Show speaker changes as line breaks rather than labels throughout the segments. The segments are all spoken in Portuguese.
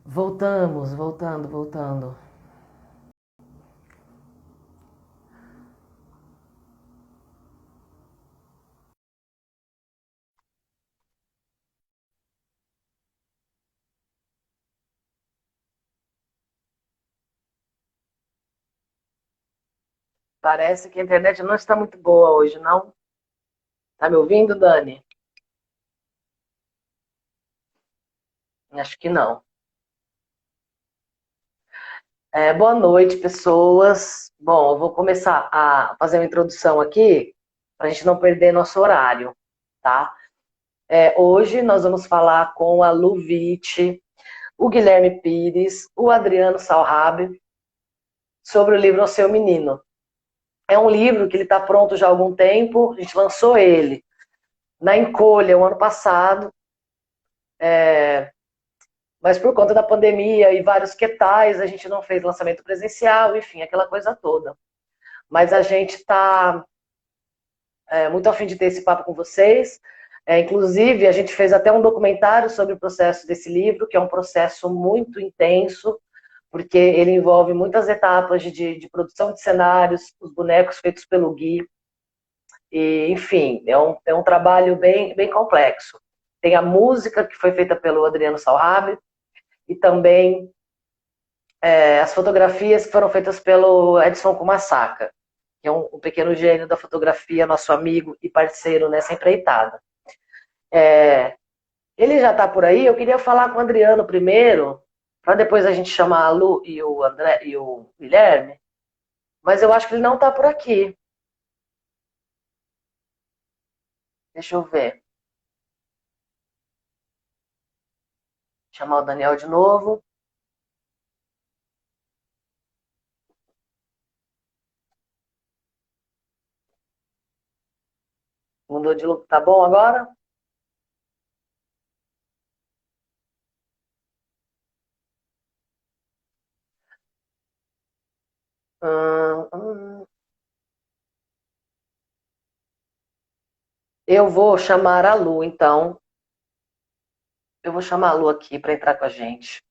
Voltando. Parece que a internet não está muito boa hoje, não? Tá me ouvindo, Dani? Acho que não. Boa noite, pessoas. Bom, eu vou começar a fazer uma introdução aqui, para a gente não perder nosso horário, tá? Hoje nós vamos falar com a Lu Vitti, o Guilherme Pires, o Adriano Salhab, sobre o livro O Seu Menino. É um livro que ele está pronto já há algum tempo, a gente lançou ele na Encolha o ano passado, mas por conta da pandemia e vários quetais, a gente não fez lançamento presencial, enfim, aquela coisa toda. Mas a gente está muito a fim de ter esse papo com vocês. Inclusive, a gente fez até um documentário sobre o processo desse livro, que é um processo muito intenso, porque ele envolve muitas etapas de produção de cenários, os bonecos feitos pelo Gui, e, enfim, é um trabalho bem complexo. Tem a música que foi feita pelo Adriano Salhab, e também as fotografias que foram feitas pelo Edson Kumasaka, que é um pequeno gênio da fotografia, nosso amigo e parceiro nessa empreitada. Ele já está por aí, eu queria falar com o Adriano primeiro, para depois a gente chamar a Lu e o André e o Guilherme, mas eu acho que ele não está por aqui. Deixa eu ver. Chamar o Daniel de novo. Mudou de look, tá bom agora? Eu vou chamar a Lu, então. Eu vou chamar a Lu aqui para entrar com a gente.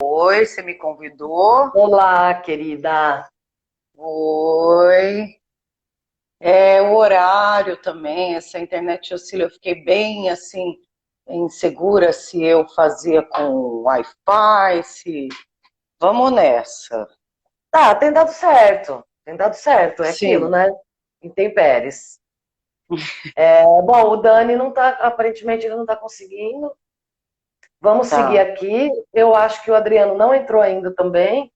Oi, você me convidou?
Olá, querida.
Oi. É o horário também, essa internet oscila. Eu fiquei bem assim, insegura se eu fazia com Wi-Fi, se. Vamos nessa.
Tá, tem dado certo. Tem dado certo, é aquilo,
Sim.
né? Intempéries. Bom, o Dani não tá, aparentemente ele não tá conseguindo. Vamos seguir
Tá.
aqui. Eu acho que o Adriano não entrou ainda também.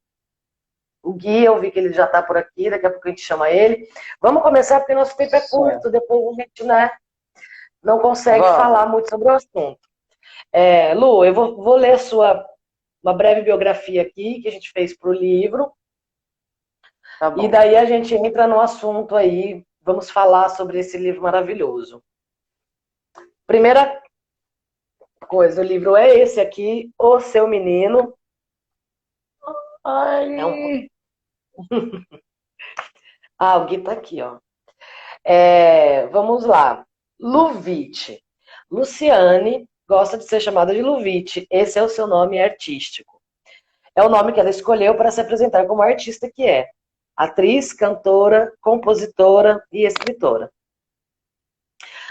O Gui, eu vi que ele já tá por aqui, daqui a pouco a gente chama ele. Vamos começar porque nosso tempo é
Certo.
curto, depois a gente, né, não consegue falar
Vamos.
muito sobre o assunto. Lu, eu vou ler uma breve biografia aqui que a gente fez para o livro,
Tá
e
bom.
daí a gente entra no assunto aí, vamos falar sobre esse livro maravilhoso. Primeira coisa, o livro é esse aqui, O Seu Menino. É um...
Ai.
Ah, o Gui tá aqui, ó. Vamos lá. Luvite. Luciane gosta de ser chamada de Luvite. Esse é o seu nome artístico. É o nome que ela escolheu para se apresentar como artista que é. Atriz, cantora, compositora e escritora.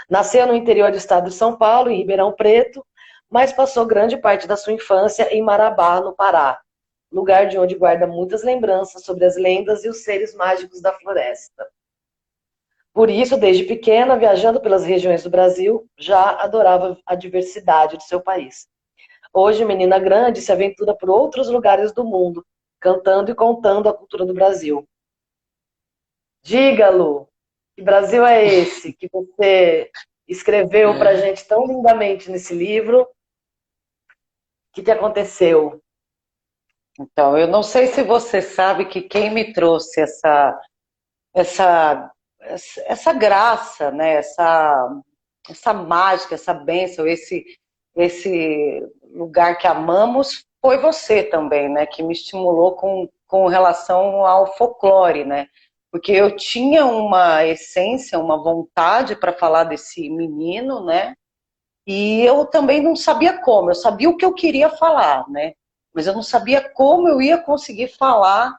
Nasceu no interior do estado de São Paulo, em Ribeirão Preto, mas passou grande parte da sua infância em Marabá, no Pará, lugar de onde guarda muitas lembranças sobre as lendas e os seres mágicos da floresta. Por isso, desde pequena, viajando pelas regiões do Brasil, já adorava a diversidade do seu país. Hoje, menina grande, se aventura por outros lugares do mundo, cantando e contando a cultura do Brasil. Diga, Lu, que Brasil é esse que você escreveu para a gente tão lindamente nesse livro? O que aconteceu?
Então, eu não sei se você sabe que quem me trouxe essa, essa graça, né? Essa mágica, essa bênção, esse lugar que amamos, foi você também, né? Que me estimulou com relação ao folclore, né? porque eu tinha uma essência, uma vontade para falar desse menino, né? E eu também não sabia como, eu sabia o que eu queria falar, né? Mas eu não sabia como eu ia conseguir falar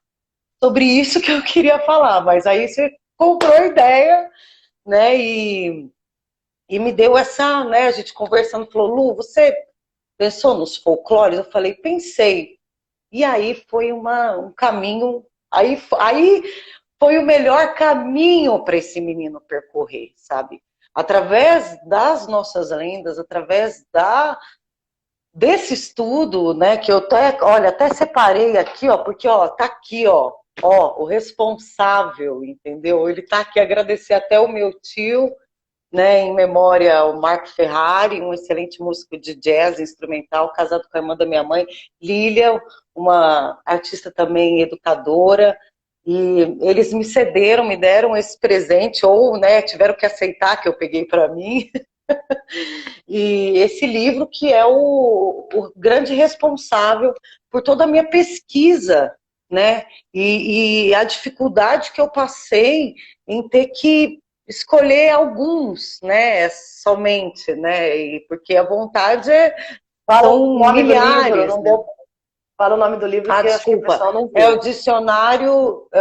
sobre isso que eu queria falar. Mas aí você comprou a ideia, né? E me deu essa, né? A gente conversando, falou, Lu, você pensou nos folclores? Eu falei, pensei. E aí foi um caminho, aí foi o melhor caminho para esse menino percorrer, sabe? Através das nossas lendas, através desse estudo, né, que eu até, olha, até separei aqui, ó, porque, ó, tá aqui, ó, o responsável, entendeu? Ele tá aqui, agradecer até o meu tio, né, em memória ao Marco Ferrari, um excelente músico de jazz instrumental, casado com a irmã da minha mãe, Lília, uma artista também educadora, e eles me cederam, me deram esse presente, ou, né, tiveram que aceitar que eu peguei para mim, e esse livro que é o grande responsável por toda a minha pesquisa, né, e a dificuldade que eu passei em ter que escolher alguns, né, somente, né, e porque a vontade
Fala o
são
nome do livro,
milhares,
não
né?
deu. Fala o nome do livro
Ah,
que eu acho que o
desculpa.
pessoal não viu.
É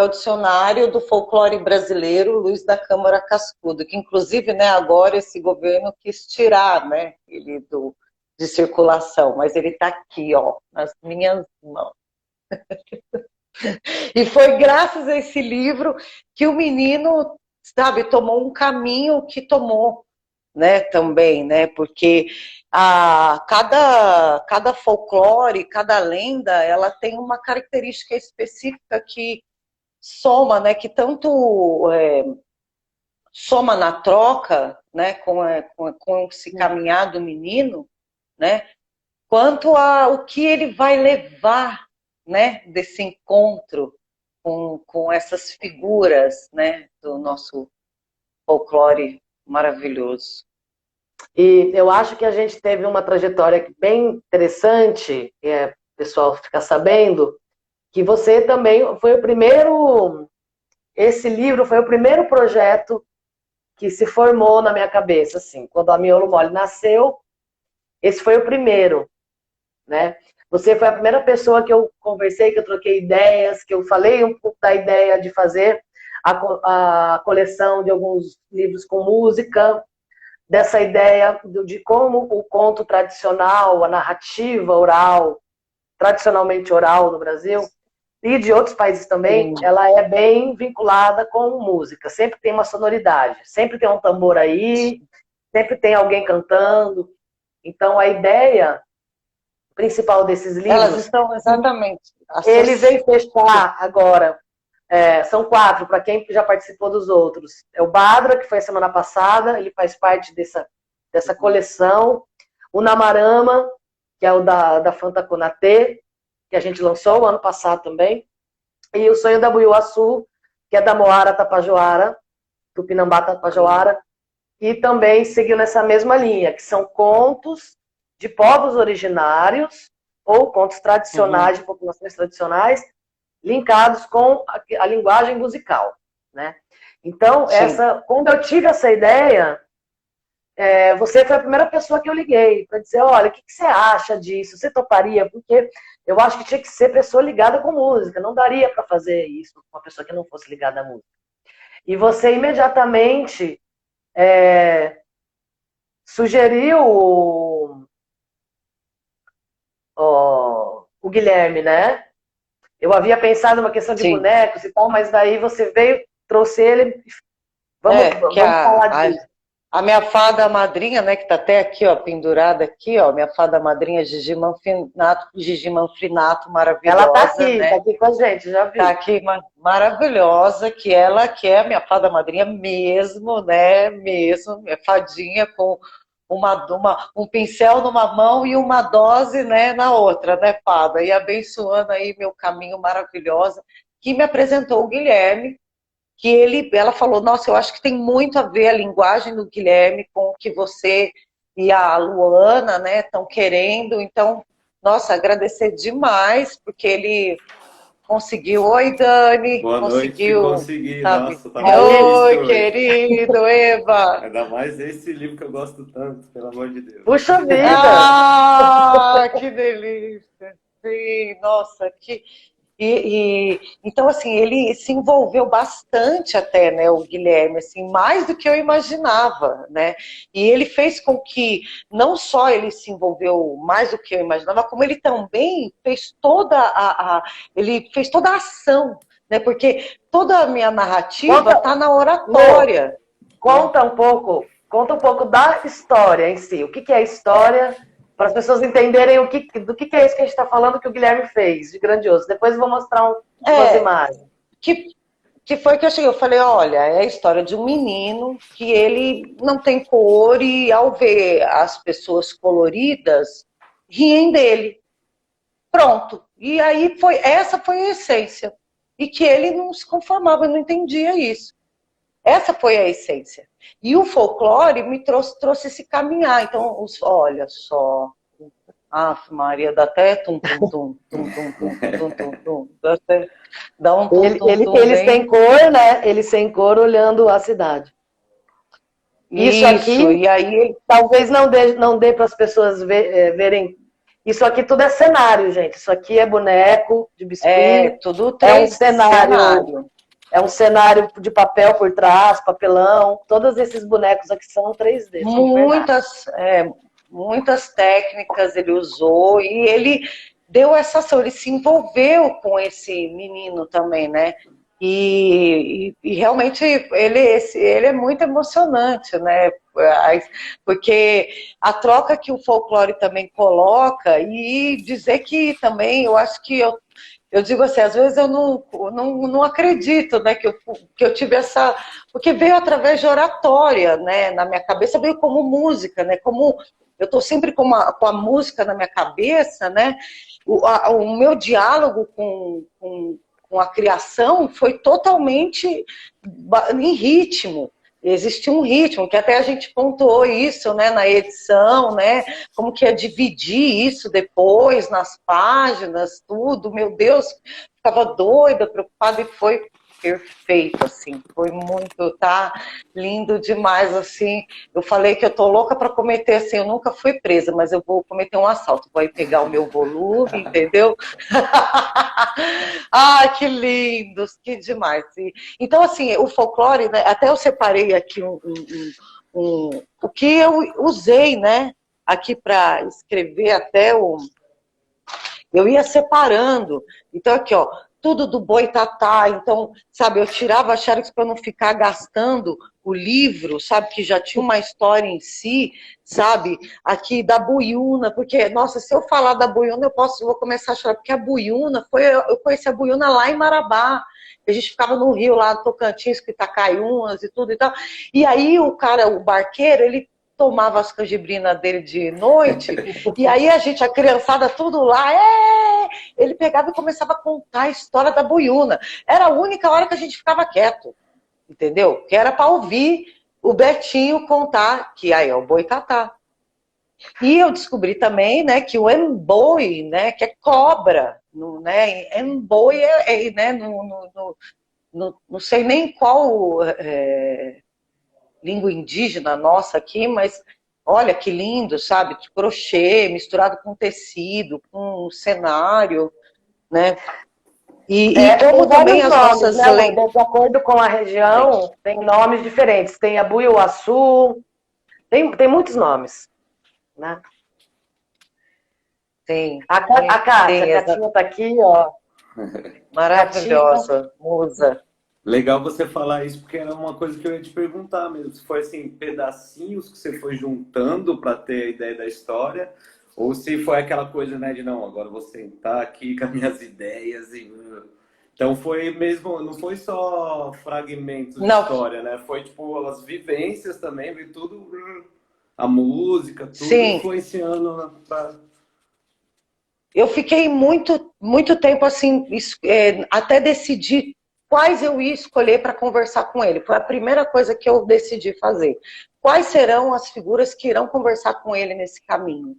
o dicionário do folclore brasileiro, Luiz da Câmara Cascudo, que inclusive, né, agora esse governo quis tirar, né, ele de circulação, mas ele está aqui, ó, nas minhas mãos. E foi graças a esse livro que o menino, sabe, tomou um caminho que tomou, né, também, né, porque cada folclore, cada lenda, ela tem uma característica específica que soma, né, que tanto soma na troca, né, com esse caminhar do menino, né, quanto o que ele vai levar, né, desse encontro com essas figuras, né, do nosso folclore maravilhoso.
E eu acho que a gente teve uma trajetória bem interessante, o pessoal ficar sabendo, que você também foi o primeiro. Esse livro foi o primeiro projeto que se formou na minha cabeça, assim. Quando a Miolo Mole nasceu, esse foi o primeiro, né? Você foi a primeira pessoa que eu conversei, que eu troquei ideias, que eu falei um pouco da ideia de fazer a coleção de alguns livros com música, dessa ideia de como o conto tradicional, a narrativa oral, tradicionalmente oral no Brasil, e de outros países também,
Sim,
ela é bem vinculada com música. Sempre tem uma sonoridade, sempre tem um tambor aí, sempre tem alguém cantando. Então, a ideia principal desses
elas
livros,
estão exatamente
ele
associadas.
vem fechar agora. São 4, para quem já participou dos outros. É o Badra, que foi a semana passada, ele faz parte dessa coleção. O Namarama, que é o da Fanta Conatê, que a gente lançou o ano passado também. E o Sonho da Buiuaçu, que é da Moara Tapajoara, Tupinambá Tapajoara, e também seguiu nessa mesma linha, que são contos de povos originários ou contos
Uhum.
tradicionais, de populações tradicionais, linkados com a linguagem musical, né? Então,
Sim.
quando eu tive essa ideia, você foi a primeira pessoa que eu liguei para dizer, olha, o que você acha disso? Você toparia? Porque eu acho que tinha que ser pessoa ligada com música, não daria para fazer isso com uma pessoa que não fosse ligada à música. E você imediatamente sugeriu o Guilherme, né? Eu havia pensado uma questão de
Sim.
bonecos e tal, mas daí você veio, trouxe ele,
Que
vamos falar disso.
a minha fada madrinha, né, que está até aqui, ó, pendurada aqui, ó, minha fada madrinha Gigi Manfrinato,
Ela
maravilhosa,
tá
né?
aqui com a gente, já
Tá
viu.
aqui, maravilhosa, que ela que é a minha fada madrinha mesmo, né? Mesmo, minha fadinha com um pincel numa mão e uma dose, né, na outra, né, fada? E abençoando aí meu caminho maravilhosa, que me apresentou o Guilherme, que ela falou, nossa, eu acho que tem muito a ver a linguagem do Guilherme com o que você e a Luana, né, estão querendo. Então, nossa, agradecer demais, porque ele conseguiu. Oi, Dani.
Boa noite,
Conseguiu,
consegui.
sabe?
Nossa, tá muito
Oi,
difícil hoje.
querido, Eva.
Ainda mais esse livro que eu gosto tanto, pelo amor de Deus.
Puxa vida!
Ah, que delícia! Sim, nossa, que. Então, assim, ele se envolveu bastante até, né, o Guilherme, assim, mais do que eu imaginava, né? E ele fez com que, não só ele se envolveu mais do que eu imaginava, como ele também fez ele fez toda a ação, né? Porque toda a minha narrativa
Conta,
está na
Lô,
oratória, né?
conta um pouco da história em si. O que que é a história, para as pessoas entenderem do que é isso que a gente está falando que o Guilherme fez de grandioso. Depois eu vou mostrar umas
É,
imagens.
que Que foi que eu cheguei, eu falei, olha, é a história de um menino que ele não tem cor e ao ver as pessoas coloridas, riem dele. Pronto. E aí essa foi a essência. E que ele não se conformava, não entendia isso. Essa foi a essência. E o folclore me trouxe esse caminhar. Então, olha só. Maria, dá até tum, dá um
Eles têm
bem.
cor, né? Eles têm cor olhando a cidade. Isso aqui,
E aí
talvez não dê para as pessoas verem. Isso aqui tudo é cenário, gente. Isso aqui é boneco de biscuit.
tudo
É um
cenário.
é um cenário de papel por trás, papelão. Todos esses bonecos aqui são 3D, são de verdade.
Muitas técnicas ele usou e ele deu essa ação, ele se envolveu com esse menino também, né? E realmente ele é muito emocionante, né? Porque a troca que o folclore também coloca e dizer que também, eu acho que eu digo assim, às vezes eu não acredito, né, que eu tive essa... Porque veio através de oratória, né, na minha cabeça, veio como música, né, como eu estou sempre com a música na minha cabeça, né, o meu diálogo com a criação foi totalmente em ritmo. Existe um ritmo, que até a gente pontuou isso, né, na edição, né, como que é dividir isso depois nas páginas, tudo, meu Deus, ficava doida, preocupada, e foi perfeito, assim, foi muito, tá lindo demais, assim, eu falei que eu tô louca para cometer, assim, eu nunca fui presa, mas eu vou cometer um assalto, vou aí pegar o meu volume, entendeu? Ah, que lindos, que demais. Então, assim, o folclore, né, até eu separei aqui o que eu usei, né, aqui para escrever até eu ia separando. Então, aqui, ó, tudo do boitatá. Então, sabe, eu tirava a xerox para não ficar gastando o livro, sabe, que já tinha uma história em si, sabe, aqui da buiúna, porque, nossa, se eu falar da buiúna, eu vou começar a chorar, porque a buiúna, eu conheci a buiúna lá em Marabá, a gente ficava no rio lá, Tocantins, com Itacaiunas e tudo e tal, e aí o barqueiro, ele tomava as canjibrinas dele de noite, e aí a criançada tudo lá, ele pegava e começava a contar a história da buiúna. Era a única hora que a gente ficava quieto, entendeu? Que era para ouvir o Betinho contar que aí é o boitatá. E eu descobri também, né, que o emboi, né, que é cobra, né, emboi né, não sei nem qual língua indígena nossa aqui, mas olha que lindo, sabe? De crochê misturado com tecido, com cenário, né? E como
Tem
também
vários
as
nomes,
nossas
né, Lu? De acordo com a região, tem nomes diferentes. Tem a Buiuaçu, tem muitos nomes, né? A Kátia, a Catinha está aqui, ó.
Maravilhosa, musa.
Legal você falar isso, porque era uma coisa que eu ia te perguntar mesmo. Se foi assim, pedacinhos que você foi juntando para ter a ideia da história, ou se foi aquela coisa, né, de não, agora eu vou sentar aqui com as minhas ideias e... Então foi mesmo, não foi só fragmentos de história, né? Foi tipo as vivências também, veio tudo, a música, tudo
Sim.
Influenciando pra...
Eu fiquei muito tempo assim, até decidir quais eu ia escolher para conversar com ele. Foi a primeira coisa que eu decidi fazer. Quais serão as figuras que irão conversar com ele nesse caminho?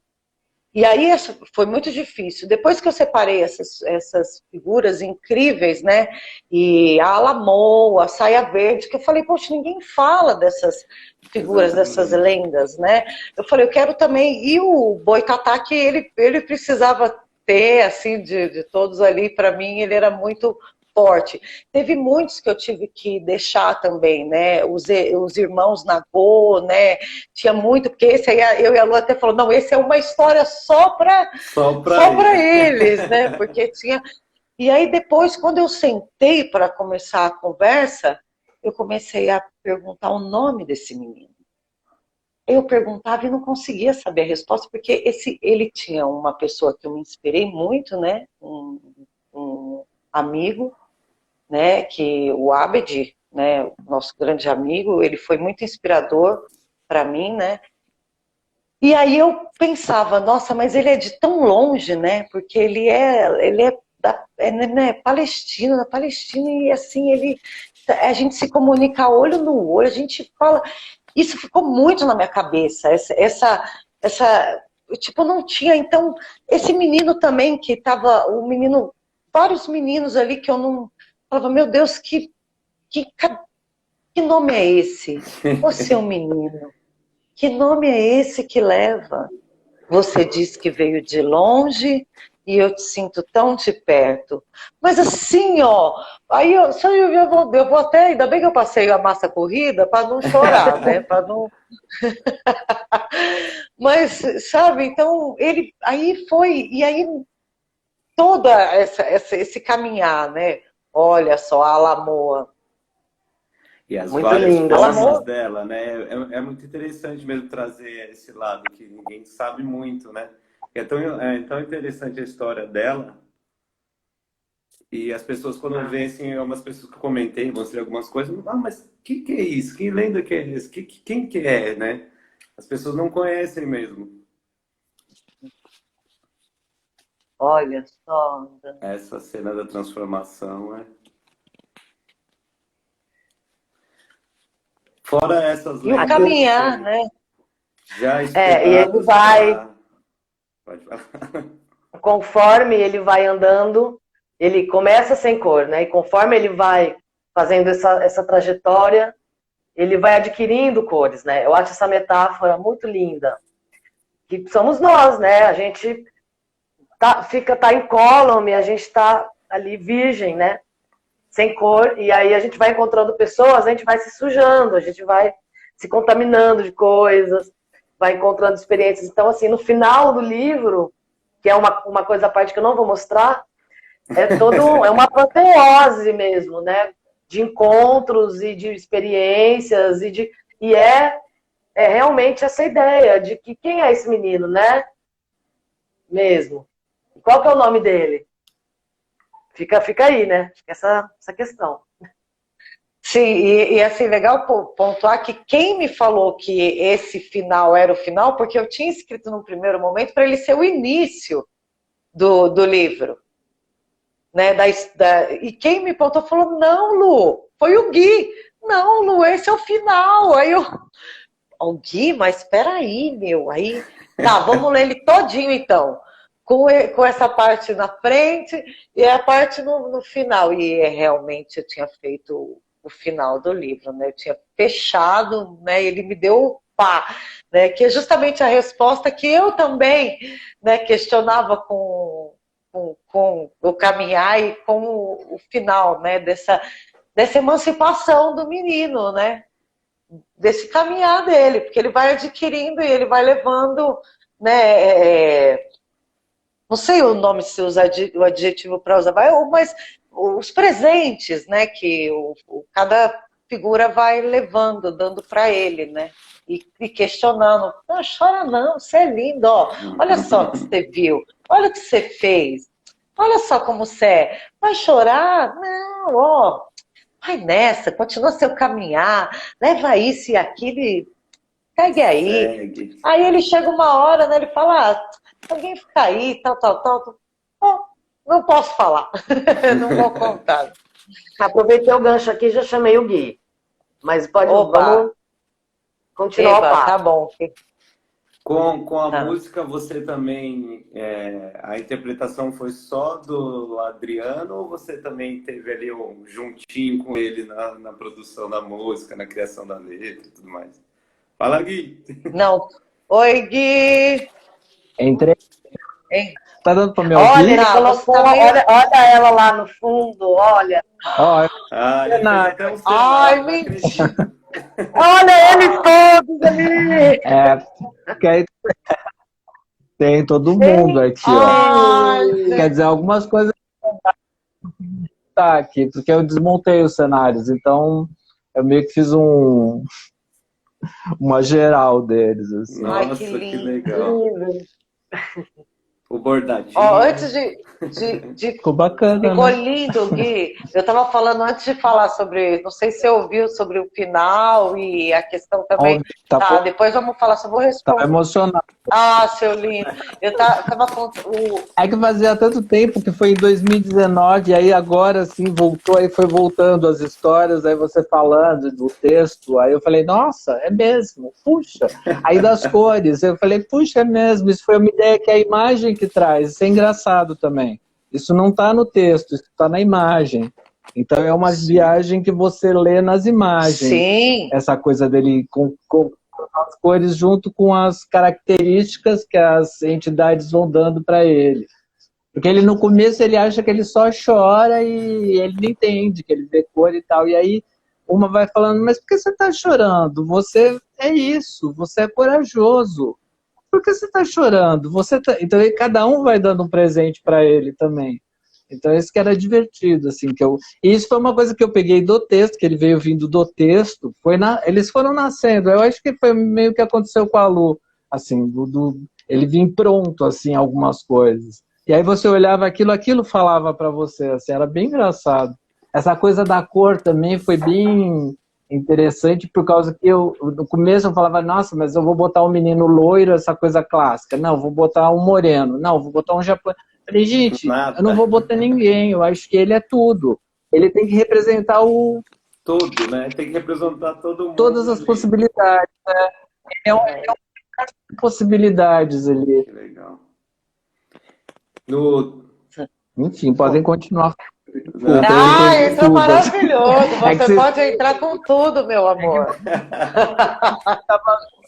E aí foi muito difícil. Depois que eu separei essas figuras incríveis, né? E a Alamoa, a Saia Verde, que eu falei, poxa, ninguém fala dessas figuras, dessas
Exatamente.
lendas, né? Eu falei, eu quero também. E o Boitatá, que ele precisava ter, assim, de todos ali, para mim, ele era muito forte. Teve muitos que eu tive que deixar também, né? Os irmãos Nagô, né? Tinha muito, porque esse aí, eu e a Lu até falou, não, esse é uma história
Só para
só para
ele.
eles, né? Porque tinha. E aí depois, quando eu sentei para começar a conversa, eu comecei a perguntar o nome desse menino. Eu perguntava e não conseguia saber a resposta, porque ele tinha uma pessoa que eu me inspirei muito, né? Um amigo, né? Que o Abed, né? O nosso grande amigo, ele foi muito inspirador para mim, né? E aí eu pensava, nossa, mas ele é de tão longe, né? Porque né, palestino, na Palestina, e assim, a gente se comunica olho no olho, a gente fala. Isso ficou muito na minha cabeça, tipo, não tinha. Então, esse menino também, que estava, vários meninos ali que eu não. Falava, meu Deus, que, que nome é esse? Você é um menino. Que nome é esse que leva? Você diz que veio de longe e eu te sinto tão de perto. Mas assim, ó, aí eu vou até, ainda bem que eu passei a massa corrida para não chorar, né? Para não. Mas, sabe, então ele aí foi, e aí toda esse caminhar, né? Olha só, a Alamoa.
E as
Muito
várias
linda essa
formas
cena.
dela, né? É muito interessante mesmo trazer esse lado que ninguém sabe muito, né? É tão interessante a história dela. E as pessoas, quando veem, assim, algumas pessoas que eu comentei, mostrei algumas coisas, mas que é isso? Que lenda que é isso? Quem que é, né? As pessoas não conhecem mesmo
Olha só.
essa cena da transformação, né? Fora essas
E o
lendas que
Aquilo,
caminhar,
você
né?
já
e ele
esperadas
vai,
para... Pode falar.
conforme ele vai andando, ele começa sem cor, né? E conforme ele vai fazendo essa trajetória, ele vai adquirindo cores, né? Eu acho essa metáfora muito linda. Que somos nós, né? A gente tá incólume, a gente tá ali virgem, né? Sem cor, e aí a gente vai encontrando pessoas, a gente vai se sujando, a gente vai se contaminando de coisas, vai encontrando experiências. Então, assim, no final do livro, que é uma coisa à parte que eu não vou mostrar, é uma apoteose mesmo, né? De encontros e de experiências e é realmente essa ideia de que quem é esse menino, né? Mesmo. Qual que é o nome dele? Fica aí, né? Fica essa questão.
Sim, e assim, legal pontuar que quem me falou que esse final era o final, porque eu tinha escrito num primeiro momento para ele ser o início do livro. Né, e quem me pontuou falou, não, Lu, foi o Gui. Não, Lu, esse é o final. Aí eu, o Gui, mas espera aí, meu. Aí, tá, vamos ler ele todinho então. Com essa parte na frente e a parte no final. E realmente eu tinha feito o final do livro, né? Eu tinha fechado, né? Ele me deu o pá, né? Que é justamente a resposta que eu também, né, questionava com o caminhar e com o final, né? Dessa emancipação do menino, né? Desse caminhar dele, porque ele vai adquirindo e ele vai levando, né? Não sei o nome, se usa o adjetivo para usar, mas os presentes, né? Que cada figura vai levando, dando para ele, né? E questionando, não chora não, você é lindo, ó. Olha só o que você viu, olha o que você fez, olha só como você é. Vai chorar? Não, ó. Vai nessa, continua seu caminhar, leva isso e aquilo e segue aí.
Segue.
Aí ele chega uma hora, né? Ele fala, alguém fica aí, tal. Oh, não posso falar, não vou contar.
Aproveitei o gancho aqui e já chamei o Gui. Mas
Opa,
vamos continuar o
eba, tá
papo.
bom.
Com a
Tá.
música, você também, a interpretação foi só do Adriano ou você também teve ali um juntinho com ele na produção da música, na criação da letra e tudo mais? Fala, Gui!
Não. Oi, Gui!
Entrei.
Hein?
Tá dando pra me
Olha,
ouvir?
ele
Tá, você
colocou,
tá meio...
olha ela lá no fundo, olha.
Ó,
Ah, ele fez até um
Ai,
cenário, não
mentira!
acredito.
Olha eles todos ali!
porque aí tem todo mundo
Gente,
aqui, ó.
Ai,
Quer dizer, algumas coisas tá aqui, porque eu desmontei os cenários, então eu meio que fiz uma geral deles, assim.
ai,
Nossa,
que
que
lindo.
legal. O bordadinho.
Ó, antes de
Ficou bacana,
ficou
né?
lindo, Gui. Eu estava falando antes de falar sobre, não sei se você ouviu sobre o final e a questão também.
Ouvi, tá,
Tá, depois vamos falar, só vou
tá
responder.
emocionado.
Ah, seu lindo. Eu tava com
É que fazia tanto tempo que foi em 2019, aí agora assim voltou, aí foi voltando as histórias, aí você falando do texto, aí eu falei, nossa, é mesmo, puxa. Aí das cores, eu falei, puxa, é mesmo, isso foi uma ideia que é a imagem que traz, isso é engraçado também. Isso não está no texto, isso está na imagem. Então é uma viagem que você lê nas imagens.
Sim.
Essa coisa dele com as cores junto com as características que as entidades vão dando para ele. Porque ele no começo ele acha que ele só chora e ele não entende que ele vê cor e tal. E aí uma vai falando, mas por que você está chorando? Você é isso, você é corajoso. Por que você está chorando? Então cada um vai dando um presente para ele também. Então isso que era divertido, assim, e isso foi uma coisa que eu peguei do texto, que ele veio vindo do texto, eles foram nascendo, eu acho que foi meio que aconteceu com a Lu, assim, ele vinha pronto, assim, algumas coisas. E aí você olhava aquilo falava para você, assim, era bem engraçado. Essa coisa da cor também foi bem interessante, por causa que no começo eu falava, nossa, mas eu vou botar um menino loiro, essa coisa clássica, não, vou botar um moreno, não, vou botar um japonês. Falei, gente,
Nada.
eu não vou botar ninguém, eu acho que ele é tudo. Ele tem que representar
Tudo, né? Tem que representar todo mundo.
todas as
ali.
possibilidades. Né? É um de possibilidades ali.
Que legal.
Enfim, podem continuar.
Ah, entrou
tudo.
maravilhoso.
É que
Você pode entrar com tudo, meu amor.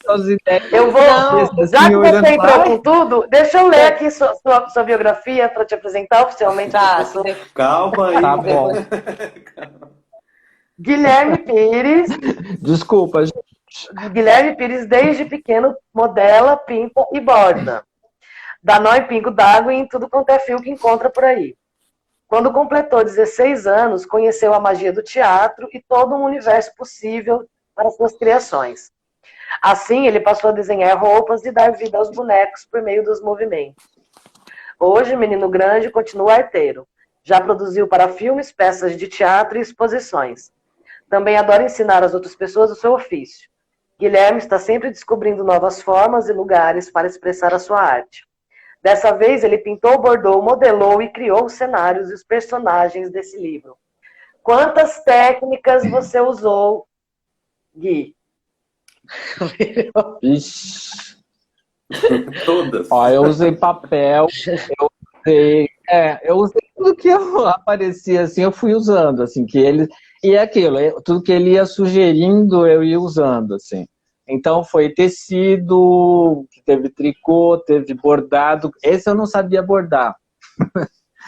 As ideias.
eu vou.
Assim,
Já que
olhando
você entrou
para-
com tudo, deixa eu ler aqui sua biografia para te apresentar oficialmente.
Tá,
As pessoas.
Calma aí.
Tá bom.
Guilherme Pires.
Desculpa, gente.
Guilherme Pires, desde pequeno, modela, pinta e borda. Dá nó em pingo d'água e em tudo quanto é fio que encontra por aí. Quando completou 16 anos, conheceu a magia do teatro e todo um universo possível para suas criações. Assim, ele passou a desenhar roupas e dar vida aos bonecos por meio dos movimentos. Hoje, menino grande, continua arteiro. Já produziu para filmes, peças de teatro e exposições. Também adora ensinar às outras pessoas o seu ofício. Guilherme está sempre descobrindo novas formas e lugares para expressar a sua arte. Dessa vez, ele pintou, bordou, modelou e criou os cenários e os personagens desse livro. Quantas técnicas você usou, Gui?
Ixi.
Todas.
Ó, eu usei papel, eu usei tudo que aparecia, assim, eu fui usando, assim, e é aquilo, tudo que ele ia sugerindo, eu ia usando, assim. Então foi tecido, teve tricô, teve bordado, esse eu não sabia bordar,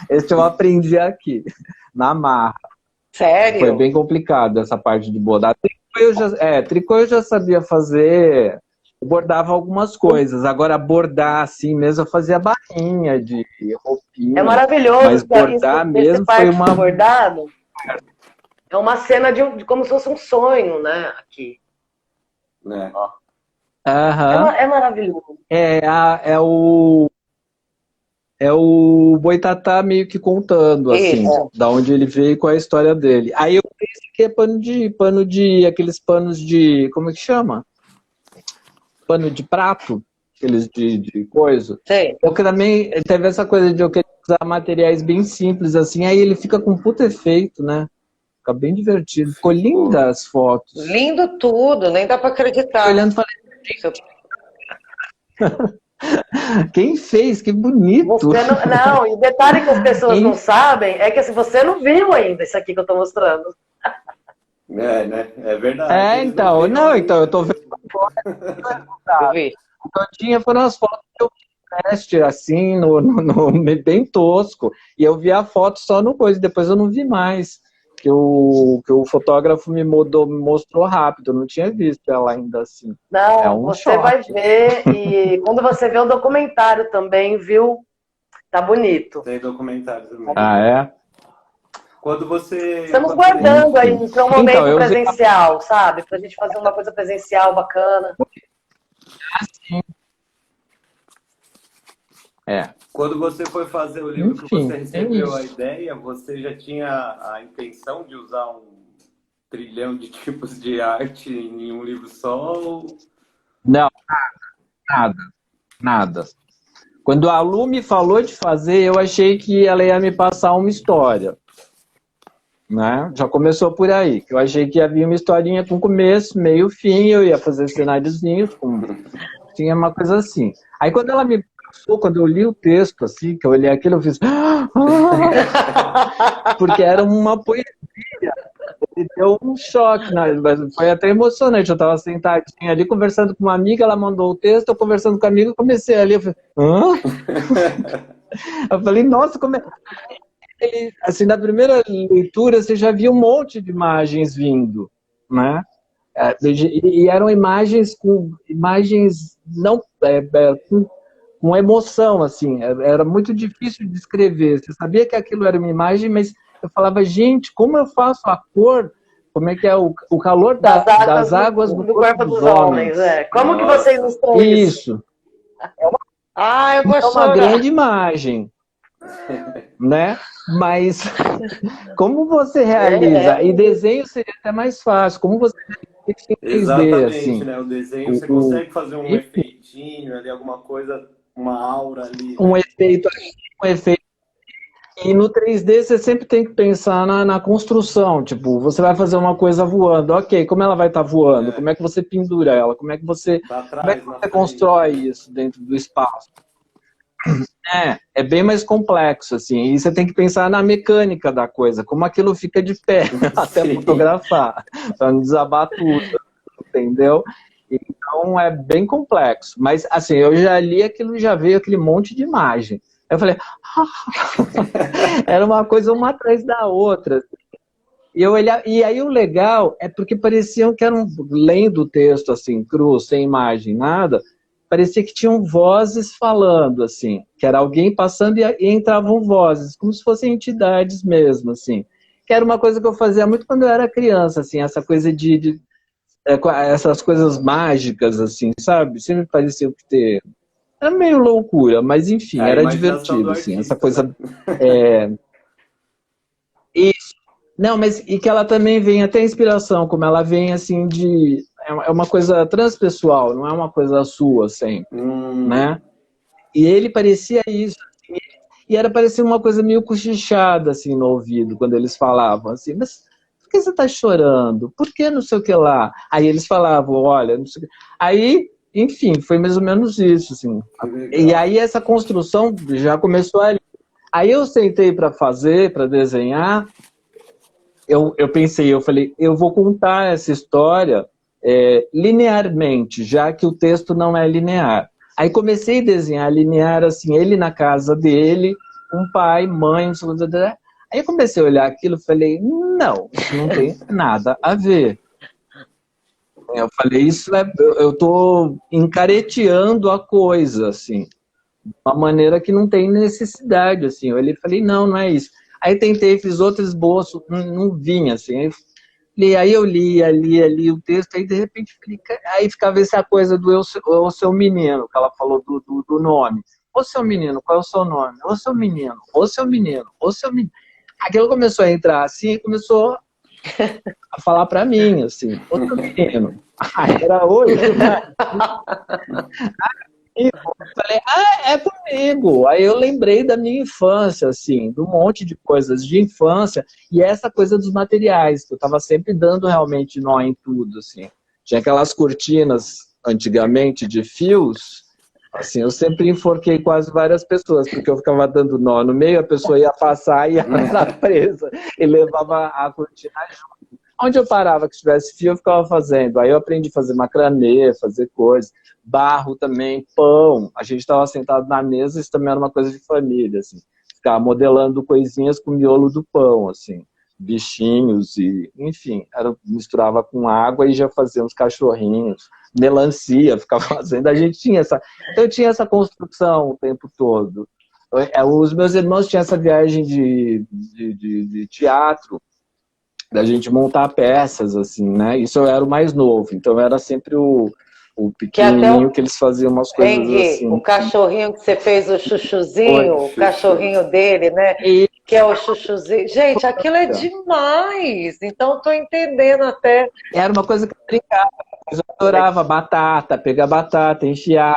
esse eu aprendi aqui, na marra.
Sério?
Foi bem complicado essa parte de bordar. Tricô eu já sabia fazer, eu bordava algumas coisas. Agora, bordar assim mesmo, eu fazia barrinha de roupinha.
É maravilhoso.
Mas bordar mesmo foi uma...
bordado é uma cena de como se fosse um sonho, né? Aqui.
Né?
É maravilhoso.
É o Boitatá meio que contando, assim, da onde ele veio e qual é a história dele. Aí eu pensei que é aqueles panos de, como é que chama? Pano de prato, aqueles de coisa.
Sim.
Eu também teve essa coisa de eu querer usar materiais bem simples, assim, aí ele fica com puta efeito, né? Fica bem divertido. Ficou linda as fotos.
Lindo tudo, nem dá pra acreditar.
Olhando, falei, Quem fez? Que bonito!
Você não, e o detalhe que as pessoas não sabem é que assim, você não viu ainda isso aqui que eu estou mostrando.
É, né? É verdade.
Então, então eu tô vendo
Eu vi.
o que eu tinha foram as fotos que eu fiz teste, assim, bem tosco. E eu vi a foto só no coisa, depois eu não vi mais. Que o fotógrafo me mostrou rápido, eu não tinha visto ela ainda assim.
Não,
É um
você
choque.
vai ver, e quando você vê o documentário também, viu? Tá bonito.
Tem documentário também.
Ah, é?
Quando você...
Estamos
quando
guardando
você...
aí para um momento
Então, eu vi-
presencial, sabe? Pra gente fazer uma coisa presencial bacana.
É.
Quando você foi fazer o livro, que
Enfim,
você
é
recebeu a
isso.
ideia, você já tinha a intenção de usar 1 trilhão de tipos de arte em um livro só?
Não, nada. Quando a Lu me falou de fazer, eu achei que ela ia me passar uma história. Né? Já começou por aí. Eu achei que havia uma historinha com começo, meio, fim, eu ia fazer cenáriozinhos, tinha uma coisa assim. Aí quando ela me passou, quando eu li o texto, assim, que eu olhei aquilo, eu fiz... Porque era uma poesia. E deu um choque, né? Foi até emocionante. Eu estava sentadinha ali, conversando com uma amiga, ela mandou o texto, eu conversando com a amiga, comecei ali, eu falei... Eu falei, nossa, como é... Assim, na primeira leitura, você já via um monte de imagens vindo, né? E eram imagens não com emoção, assim. Era muito difícil de descrever. Você sabia que aquilo era uma imagem, mas eu falava, gente, como eu faço a cor? Como é que é o calor das águas
do corpo dos homens? Como
Nossa.
que você ilustrou isso?
Isso.
Eu vou
É uma
chorar.
grande imagem, né? Mas como você realiza? E desenho seria até mais fácil. Como você realiza em 3D,
Exatamente,
assim?
né? O desenho, você consegue fazer um efeitinho ali, alguma coisa, uma aura ali, né?
Um efeito. E no 3D você sempre tem que pensar na construção. Tipo, você vai fazer uma coisa voando. Ok, como ela vai estar voando? Como é que você pendura ela? Como é que você constrói isso dentro do espaço? É bem mais complexo, assim. E você tem que pensar na mecânica da coisa, como aquilo fica de pé até fotografar, para não desabar tudo, entendeu? Então é bem complexo. Mas, assim, eu já li aquilo, já veio aquele monte de imagem. Eu falei, era uma coisa uma atrás da outra. E aí o legal é porque pareciam que eram, lendo o texto, assim, cru, sem imagem, nada, parecia que tinham vozes falando, assim, que era alguém passando e entravam vozes, como se fossem entidades mesmo, assim. Que era uma coisa que eu fazia muito quando eu era criança, assim, essa coisa essas coisas mágicas, assim, sabe? Sempre parecia que ter... Era meio loucura, mas enfim, era divertido, assim, essa coisa... Isso. Não, mas e que ela também vem até inspiração, como ela vem assim é uma coisa transpessoal, não é uma coisa sua sempre, né? E ele parecia isso, assim, e era parecendo uma coisa meio cochichada assim no ouvido quando eles falavam assim, mas por que você tá chorando? Por que não sei o que lá? Aí eles falavam, olha, não sei o que. Aí, enfim, foi mais ou menos isso, assim. E aí essa construção já começou ali. Aí eu sentei para desenhar. Eu pensei, eu falei, eu vou contar essa história linearmente, já que o texto não é linear. Aí comecei a desenhar linear, assim, ele na casa dele, um pai, mãe, aí eu comecei a olhar aquilo e falei, não, isso não tem nada a ver. Eu falei, eu tô encareteando a coisa, assim, de uma maneira que não tem necessidade, assim. Eu falei, não é isso. Aí tentei, fiz outro esboço, não vinha, assim. Aí eu li o texto, aí de repente, aí ficava essa coisa do o seu menino, que ela falou do nome. Ô seu menino, qual é o seu nome? Ô seu menino, ô seu menino, ô seu menino. Aquilo começou a entrar assim, e começou a falar pra mim, assim, ô seu menino. Aí era hoje, né? Eu falei, é comigo. Aí eu lembrei da minha infância, assim, de um monte de coisas de infância, e essa coisa dos materiais, que eu estava sempre dando realmente nó em tudo, assim. Tinha aquelas cortinas, antigamente, de fios, Assim, eu sempre enforquei quase várias pessoas, porque eu ficava dando nó no meio, a pessoa ia passar e ia estar presa, e levava a cortina junto. Onde eu parava que tivesse fio, eu ficava fazendo. Aí eu aprendi a fazer macramê, fazer coisas, barro também, pão. A gente estava sentado na mesa, isso também era uma coisa de família, assim. Ficava modelando coisinhas com o miolo do pão, assim. Bichinhos e, enfim, misturava com água e já fazia uns cachorrinhos, melancia, ficava fazendo. A gente tinha essa, eu tinha essa construção o tempo todo. Os meus irmãos tinham essa viagem de teatro, da gente montar peças, assim, né? Isso eu era o mais novo, então era sempre o pequenininho que eles faziam umas coisas assim.
O cachorrinho que você fez, o chuchuzinho, o cachorrinho dele, né?
E
Que é o chuchuzinho. Gente, aquilo é demais. Então, estou entendendo até.
era uma coisa que eu brincava. Eu adorava batata, pegar batata, enfiar.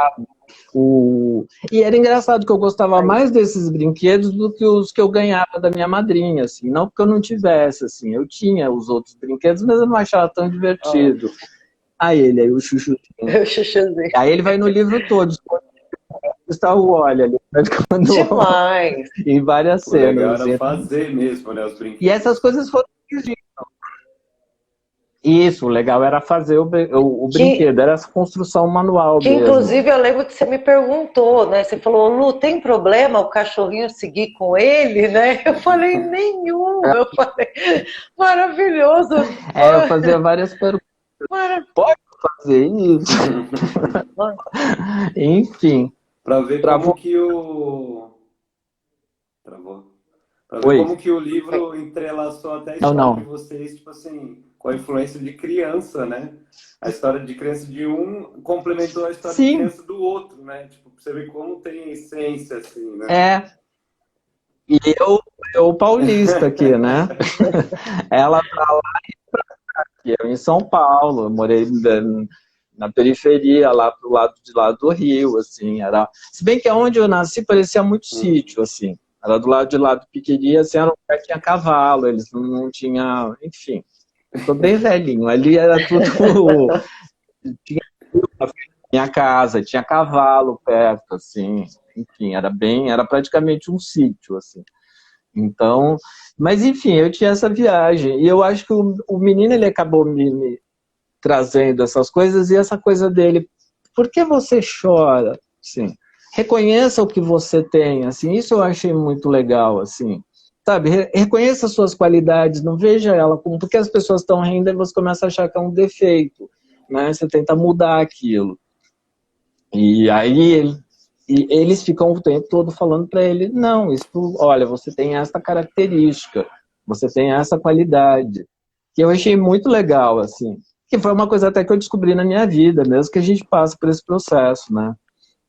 E era engraçado que eu gostava mais desses brinquedos do que os que eu ganhava da minha madrinha, assim. Não porque eu não tivesse, assim. Eu tinha os outros brinquedos, mas eu não achava tão divertido. Aí o chuchuzinho.
O chuchuzinho.
Aí ele vai no livro todo. Está o olho ali.
Demais.
Em várias cenas.
Legal era fazer mesmo, né, os brinquedos.
E essas coisas foram surgindo. Isso, o legal era fazer o brinquedo, era essa construção manual
que
mesmo.
Inclusive, eu lembro que você me perguntou, né? Você falou, Lu, tem problema o cachorrinho seguir com ele, né? Eu falei, nenhum. Eu falei, maravilhoso.
Eu fazia várias perguntas. Pode fazer isso? Enfim.
Para ver como que o... Travou. Pra ver como que o livro entrelaçou até a história de vocês, tipo assim, com a influência de criança, né? A história de criança de um complementou a história de criança do outro, né? Tipo, pra você ver como tem essência, assim, né?
E eu paulista aqui, né? Ela tá lá e pra cá, eu em São Paulo, eu morei na periferia, lá pro lado de lá do Rio, assim, era... Se bem que onde eu nasci parecia muito sítio, assim. Era do lado de lá do Piqueri, assim, era um lugar que tinha cavalo, eles não tinham... Enfim, tô bem velhinho. Ali era tudo... tinha casa, tinha cavalo perto, assim. Enfim, era praticamente um sítio, assim. Então... Mas, enfim, eu tinha essa viagem. E eu acho que o menino, ele acabou me trazendo essas coisas, e essa coisa dele... Por que você chora? Assim... Reconheça o que você tem, assim, isso eu achei muito legal, assim, sabe, reconheça as suas qualidades, não veja ela como, porque as pessoas estão rindo e você começa a achar que é um defeito, né, você tenta mudar aquilo, e aí eles ficam o tempo todo falando para ele, não, isso, olha, você tem essa característica, você tem essa qualidade, que eu achei muito legal, assim, que foi uma coisa até que eu descobri na minha vida, mesmo que a gente passe por esse processo, né,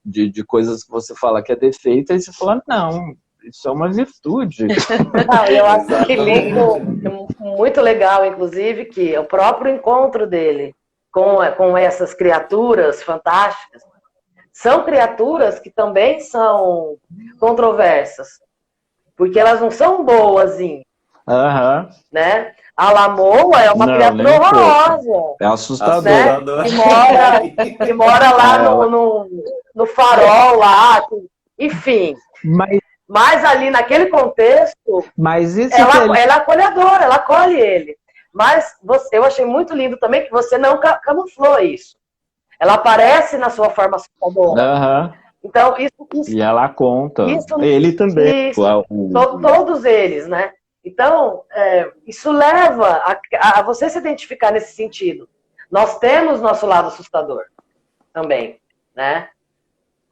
de coisas que você fala que é defeito, aí você fala, não, isso é uma virtude.
Não, eu acho que lindo, muito legal, inclusive, que o próprio encontro dele com essas criaturas fantásticas, são criaturas que também são controversas, porque elas não são boazinhas, né? A Lamoa é uma criatura horrorosa.
É assustador.
Né? Que mora lá no farol lá, enfim. Mas ali naquele contexto, ela é acolhedora, ela acolhe ele. Mas eu achei muito lindo também que você não camuflou isso. Ela aparece na sua forma assustadora. Então, isso...
E ela conta. Ele também.
Todos eles, né? Então, isso leva a você se identificar nesse sentido. Nós temos nosso lado assustador também, né?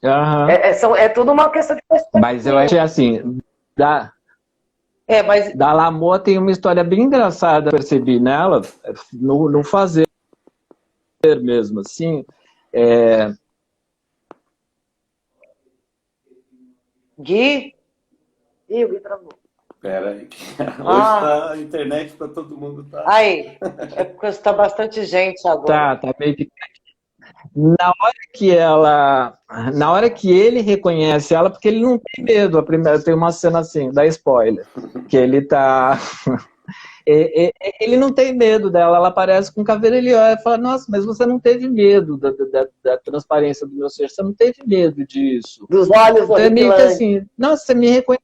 É tudo uma questão de perspectiva.
Mas eu achei assim, da Lamoa tem uma história bem engraçada, percebi nela, no fazer mesmo, assim.
Gui?
Ih, o Gui travou.
Pera aí, hoje tá a internet para todo mundo. Tá...
Aí, é porque está bastante gente agora.
Tá meio que... Na hora que ele reconhece ela, porque ele não tem medo, tem uma cena assim, dá spoiler, que ele tá Ele não tem medo dela, ela aparece com caveira, ele olha e fala, nossa, mas você não teve medo da transparência do meu ser, você não teve medo disso.
Dos olhos
Então é meio que
horripilantes.
assim, nossa, você me reconheceu,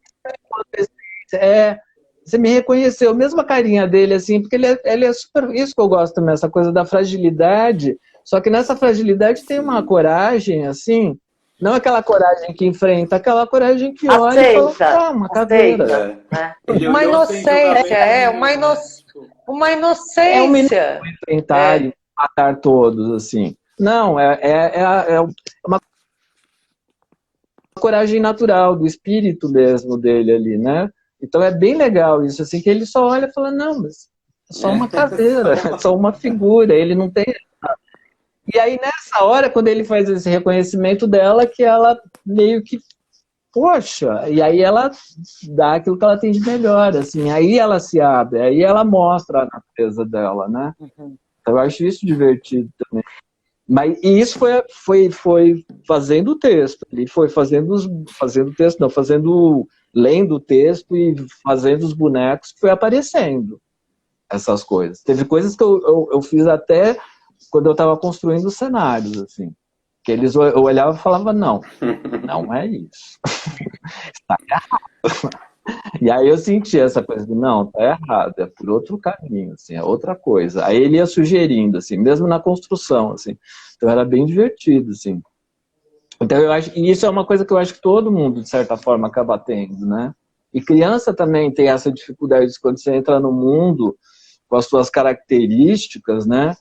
você me reconheceu, mesmo a carinha dele, assim, porque ele é super, isso que eu gosto também, essa coisa da fragilidade, só que nessa fragilidade tem uma coragem, assim, não aquela coragem que enfrenta, aquela coragem que olha e fala,
Aceita,
calma, caveira.
aceita, né?
Ele
Uma
olhou sem julgamento
inocência,
nenhum, né? Tipo,
uma
É um menino
inocência.
enfrentar e matar todos, assim. Não, é uma coragem natural, do espírito mesmo dele ali, né? Então é bem legal isso, assim, que ele só olha e fala, não, mas é só uma caveira, é só uma figura, ele não tem... E aí nessa hora, quando ele faz esse reconhecimento dela, que ela meio que, poxa, e aí ela dá aquilo que ela tem de melhor, assim, aí ela se abre, aí ela mostra a natureza dela, né?
Uhum.
Eu acho isso divertido também. Mas, e isso foi fazendo o texto, ele foi fazendo o texto, não, lendo o texto e fazendo os bonecos que foi aparecendo essas coisas. Teve coisas que eu fiz até quando eu estava construindo os cenários, assim, que eles eu olhava e falava, não é isso. Está errado. E aí eu senti essa coisa de, não, tá errado, é por outro caminho, assim, é outra coisa. Aí ele ia sugerindo, assim, mesmo na construção, assim. Então era bem divertido, assim. Então eu acho, e isso é uma coisa que eu acho que todo mundo, de certa forma, acaba tendo, né? E criança também tem essa dificuldade de quando você entra no mundo com as suas características, né?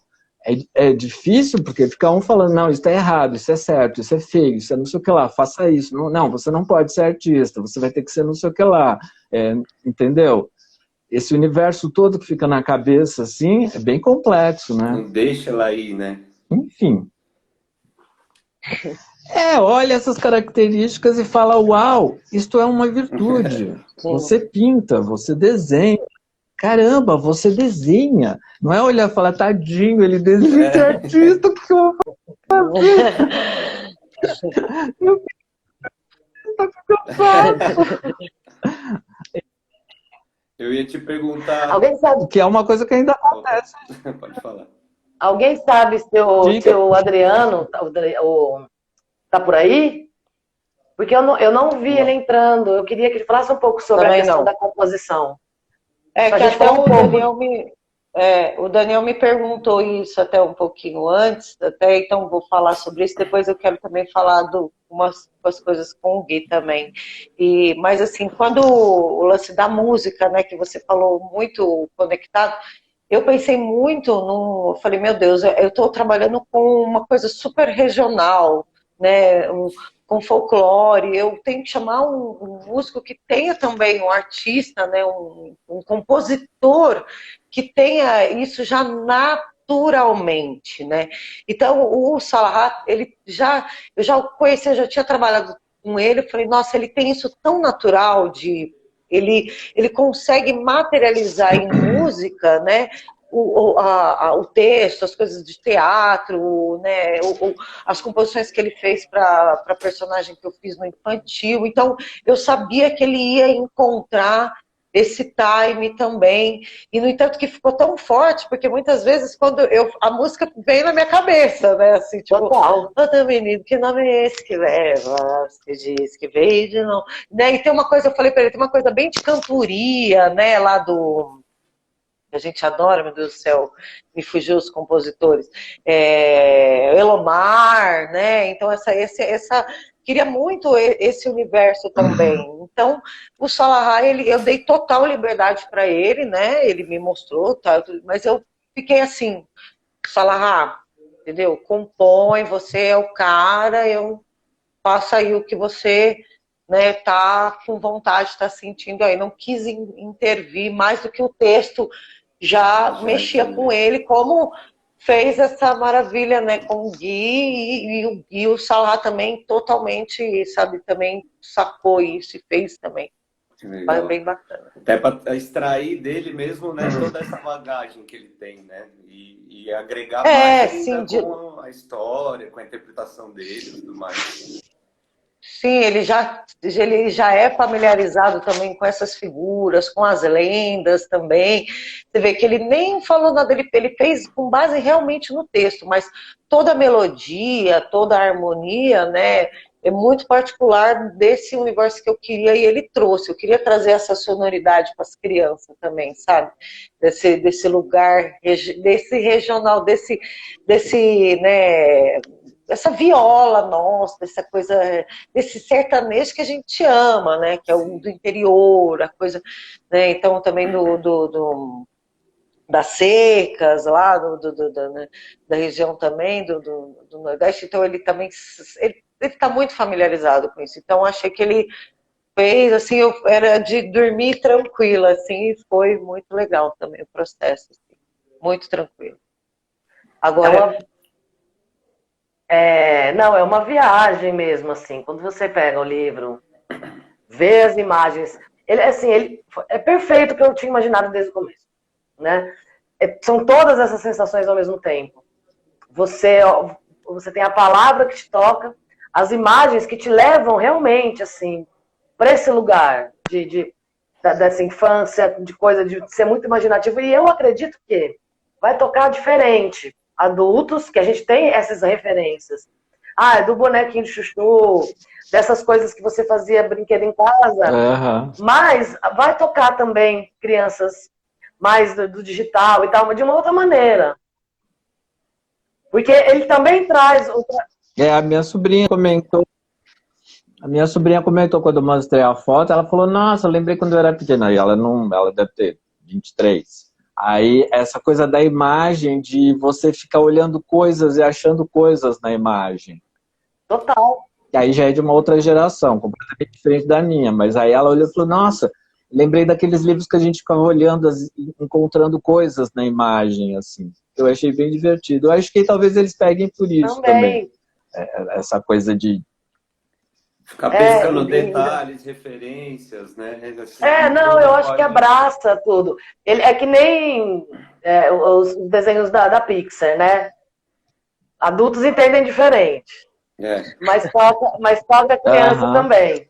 É difícil, porque fica um falando, não, isso é errado, isso é certo, isso é feio, isso é não sei o que lá, faça isso. Não, você não pode ser artista, você vai ter que ser não sei o que lá. Entendeu? Esse universo todo que fica na cabeça, assim, é bem complexo, né?
não deixa ela aí, né?
Enfim. Olha essas características e fala, uau, isto é uma virtude. Você pinta, você desenha. Caramba, você desenha. Não é olhar e falar, tadinho, ele desenha, esse artista, o que eu vou fazer? O que eu faço?
Eu ia te perguntar.
Alguém sabe,
Que é uma coisa que ainda acontece.
Pode falar.
alguém sabe se o Adriano tá por aí? Porque eu não vi ele entrando. Eu queria que ele falasse um pouco sobre
Também
a questão
não.
da composição.
É
Só a
que
gente
até
falou um pouco.
o Daniel me perguntou isso até um pouquinho antes, até então vou falar sobre isso, depois eu quero também falar umas coisas com o Gui também. Mas assim, quando o lance da música, né, que você falou muito conectado, eu pensei muito eu falei, meu Deus, eu estou trabalhando com uma coisa super regional, né, com folclore, eu tenho que chamar um músico que tenha também um artista, né, um compositor que tenha isso já naturalmente, né? Então o Salah, eu já o conheci, eu já tinha trabalhado com ele, eu falei, nossa, ele tem isso tão natural ele consegue materializar em música, né? O texto, as coisas de teatro, né? As composições que ele fez para a personagem que eu fiz no infantil. Então, eu sabia que ele ia encontrar esse time também. E, no entanto, que ficou tão forte, porque muitas vezes quando a música vem na minha cabeça, né? Assim, tipo, todo menino, que nome é esse que leva? Você diz que veio de não. Né? E tem uma coisa, eu falei para ele, tem uma coisa bem de cantoria, né? Lá do. A gente adora, meu Deus do céu, me fugiu os compositores. Elomar, né? Então, queria muito esse universo também. Então, o Salah, eu dei total liberdade para ele, né? Ele me mostrou, tá? Mas eu fiquei assim, Salah, entendeu? Compõe, você é o cara, eu faço aí o que você, né, tá com vontade, tá sentindo aí. Não quis intervir mais do que o texto já mexia com ele, como fez essa maravilha, né, com o Gui, e o Salah também totalmente, sabe, também sacou isso e fez também. Foi bem bacana.
Até para extrair dele mesmo, né, toda essa bagagem que ele tem, né, e agregar mais ainda com a história, com a interpretação dele e tudo mais.
Sim, ele já é familiarizado também com essas figuras, com as lendas também. Você vê que ele nem falou nada, ele fez com base realmente no texto, mas toda a melodia, toda a harmonia, né, é muito particular desse universo que eu queria e ele trouxe. Eu queria trazer essa sonoridade para as crianças também, sabe? Desse lugar, desse regional, né, essa viola nossa, essa coisa, desse sertanejo que a gente ama, né? Que é o do interior, a coisa, né? Então também das secas lá né, da região também do Nordeste. Então ele também ele está muito familiarizado com isso. Então achei que ele fez assim, era de dormir tranquila, assim, e foi muito legal também o processo, assim, muito tranquilo. Agora
não, é uma viagem mesmo, assim. Quando você pega o livro, vê as imagens, ele é perfeito o que eu tinha imaginado desde o começo, né? São todas essas sensações ao mesmo tempo. Você tem a palavra que te toca, as imagens que te levam realmente, assim, para esse lugar dessa infância, de coisa de ser muito imaginativo. E eu acredito que vai tocar diferente adultos, que a gente tem essas referências. Do bonequinho de chuchu, dessas coisas que você fazia brinquedo em casa.
Uhum.
Mas vai tocar também crianças mais do digital e tal, mas de uma outra maneira. Porque ele também traz outra...
A minha sobrinha comentou. A minha sobrinha comentou quando eu mostrei a foto, ela falou, nossa, eu lembrei quando eu era pequena. E ela deve ter 23. Aí, essa coisa da imagem, de você ficar olhando coisas e achando coisas na imagem.
Total.
E aí já é de uma outra geração, completamente diferente da minha. Mas aí ela olhou e falou, nossa, lembrei daqueles livros que a gente ficava olhando, encontrando coisas na imagem, assim. Eu achei bem divertido. Eu acho que talvez eles peguem por isso também. Essa coisa de...
Ficar pescando detalhes, referências, né? Assim,
eu acho que abraça tudo. Ele é que nem os desenhos da Pixar, né? Adultos entendem diferente. Mas toca a criança também.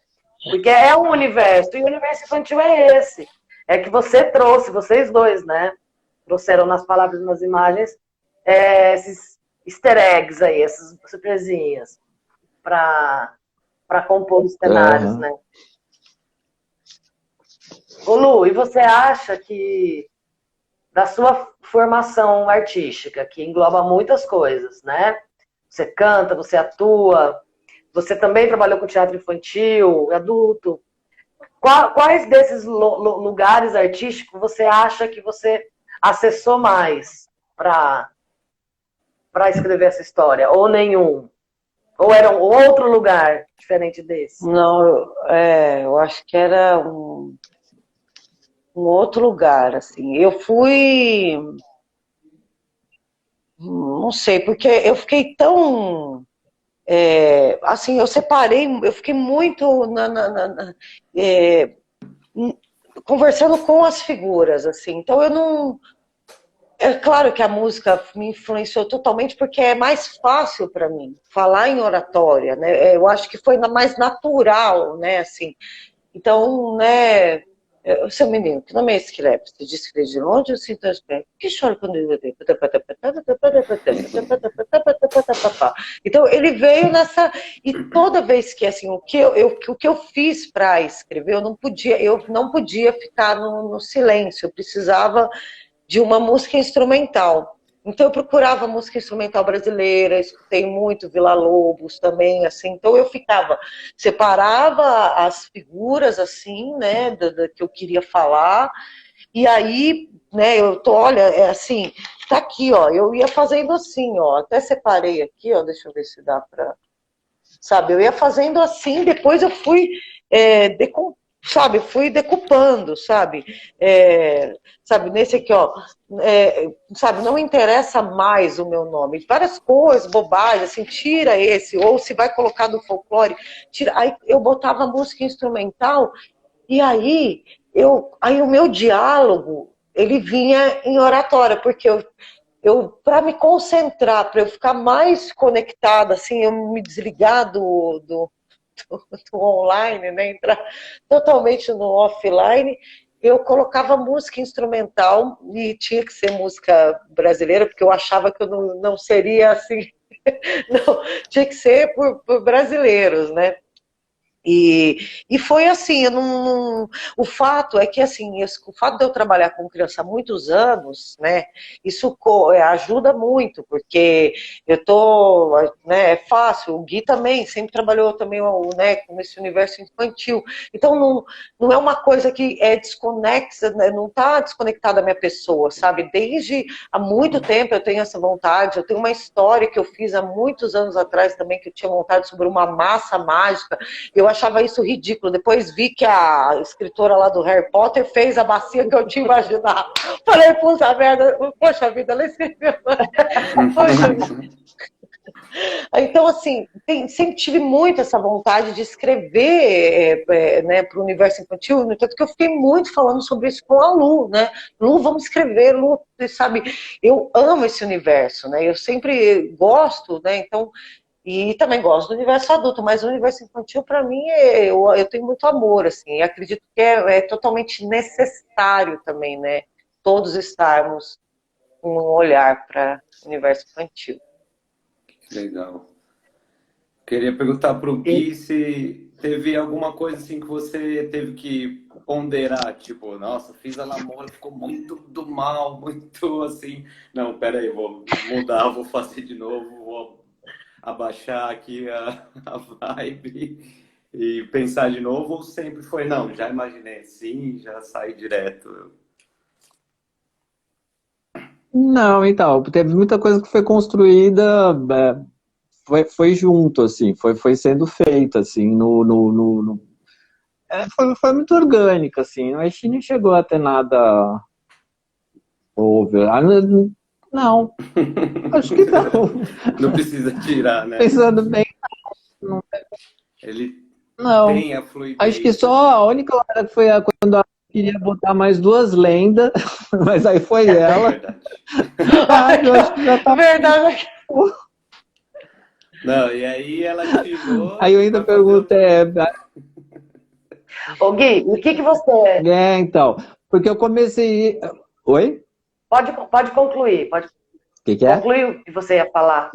Porque é um universo, e o universo infantil é esse. É que você trouxe, vocês dois, né? Trouxeram nas palavras e nas imagens esses easter eggs aí, essas surpresinhas para compor os cenários, né? Ô Lu, e você acha que da sua formação artística, que engloba muitas coisas, né? Você canta, você atua, você também trabalhou com teatro infantil, adulto. Quais desses lugares artísticos você acha que você acessou mais para escrever essa história? Ou nenhum? Ou era um outro lugar diferente desse?
Não, eu acho que era um outro lugar, assim. Eu fui... Não sei, porque eu fiquei tão... assim, eu fiquei muito conversando com as figuras, assim. Então eu não... É claro que a música me influenciou totalmente porque é mais fácil para mim falar em oratória, né? Eu acho que foi mais natural, né? Assim, então, né? Seu menino, que nome é esse que leva? Você disse que veio de longe, eu sinto as pernas. Que chora quando ele veio? Então, ele veio nessa... E toda vez que, assim, o que eu fiz para escrever, eu não podia ficar no silêncio, eu precisava de uma música instrumental. Então eu procurava música instrumental brasileira, escutei muito Villa-Lobos também, assim. Então eu separava as figuras, assim, né, que eu queria falar, e aí, né, olha, assim, tá aqui, ó, eu ia fazendo assim, ó, até separei aqui, ó, deixa eu ver se dá pra... Sabe, eu ia fazendo assim, depois eu fui fui decupando, sabe? Sabe, nesse aqui, ó, sabe, não interessa mais o meu nome. Várias coisas, bobagens, assim, tira esse, ou se vai colocar do folclore, tira. Aí eu botava música instrumental, e aí o meu diálogo, ele vinha em oratória, porque para me concentrar, para eu ficar mais conectada, assim, eu me desligar do online, né? Entrar totalmente no offline, eu colocava música instrumental e tinha que ser música brasileira, porque eu achava que eu não seria assim, não, tinha que ser por brasileiros, né? E foi assim, o fato é que assim, o fato de eu trabalhar com criança há muitos anos, né, isso ajuda muito, porque eu tô, né, é fácil, o Gui também, sempre trabalhou também, né, com esse universo infantil, então não é uma coisa que é desconexa, né, não está desconectada da minha pessoa, sabe, desde há muito tempo eu tenho essa vontade, eu tenho uma história que eu fiz há muitos anos atrás também, que eu tinha vontade sobre uma massa mágica. Eu achava isso ridículo. Depois vi que a escritora lá do Harry Potter fez a bacia que eu tinha imaginado. Falei, puxa merda, poxa vida, ela escreveu. Poxa vida. Então, assim, sempre tive muito essa vontade de escrever né, para o universo infantil, no tanto que eu fiquei muito falando sobre isso com a Lu, né? Lu, vamos escrever, Lu, sabe? Eu amo esse universo, né? Eu sempre gosto, né? Então, e também gosto do universo adulto, mas o universo infantil, para mim, eu tenho muito amor, assim, e acredito que é totalmente necessário também, né? Todos estarmos com um olhar para o universo infantil.
Legal. Queria perguntar para o Gui se teve alguma coisa assim que você teve que ponderar, tipo, nossa, fiz a namora, ficou muito do mal, muito assim. Não, peraí, vou mudar, vou fazer de novo, vou abaixar aqui a vibe e pensar de novo, ou sempre foi, não, já imaginei assim, já saí direto.
Não, então, teve muita coisa que foi construída, foi junto, assim, foi sendo feita, assim, foi muito orgânico, assim, a gente nem chegou a ter nada over. Não, acho que não.
Não precisa tirar, né?
Pensando bem,
Ele
não.
tem a fluidez.
Acho que só a única hora que foi quando ela queria botar mais duas lendas, mas aí foi ela.
Verdade.
Eu acho que já tá.
Verdade.
Não, e aí ela tirou.
Aí eu ainda
vai
pergunto,
fazer
Ô Gui, o que você...
então, porque eu comecei... Oi?
Pode concluir, pode
O que é?
concluir o que você ia falar.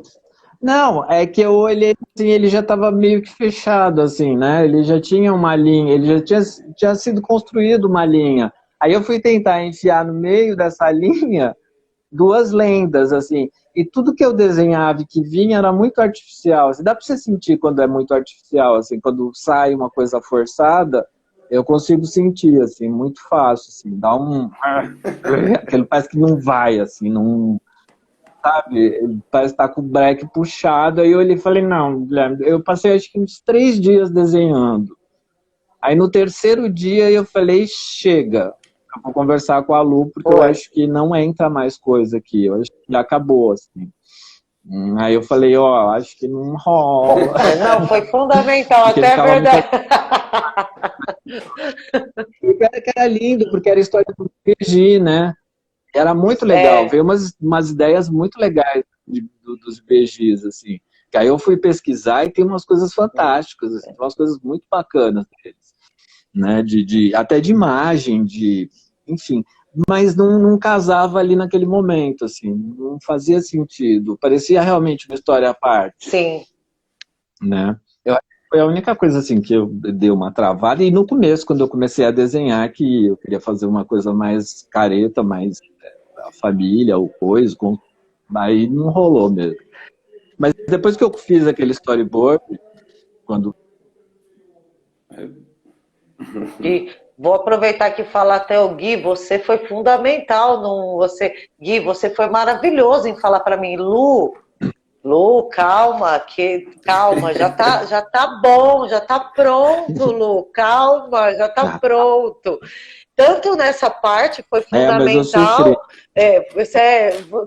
Não, é que eu olhei assim, ele já estava meio que fechado, assim, né? Ele já tinha uma linha, ele já tinha sido construído uma linha. Aí eu fui tentar enfiar no meio dessa linha duas lendas, assim. E tudo que eu desenhava e que vinha era muito artificial. Assim, dá para você sentir quando é muito artificial, assim, quando sai uma coisa forçada, eu consigo sentir, assim, muito fácil, assim, dá um... Aquele parece que não vai, assim, não... Sabe? Parece que tá com o breque puxado. Aí eu olhei e falei, não, Guilherme, eu passei acho que uns 3 dias desenhando. Aí no terceiro dia eu falei, chega, eu vou conversar com a Lu, porque eu acho que não entra mais coisa aqui, eu acho que já acabou, assim. Aí eu falei, ó, acho que não rola.
Não, foi fundamental,
Porque
até
ele
é
ficava
verdade.
Que era lindo, porque era a história do PG, né? Era muito legal, veio umas ideias muito legais dos BGs, assim. Que aí eu fui pesquisar e tem umas coisas fantásticas, assim, tem umas coisas muito bacanas deles, né? Até de imagem, enfim. Mas não casava ali naquele momento, assim, não fazia sentido. Parecia realmente uma história à parte.
Sim.
Né? Foi a única coisa assim que eu dei uma travada, e no começo, quando eu comecei a desenhar, que eu queria fazer uma coisa mais careta, mais a família, ou coisa, aí não rolou mesmo. Mas depois que eu fiz aquele storyboard, quando...
Gui, vou aproveitar aqui e falar até o Gui, você foi fundamental, Gui, você foi maravilhoso em falar para mim, Lu, calma, calma, já tá bom, já tá pronto, Lu, calma, já tá pronto. Tanto nessa parte foi fundamental,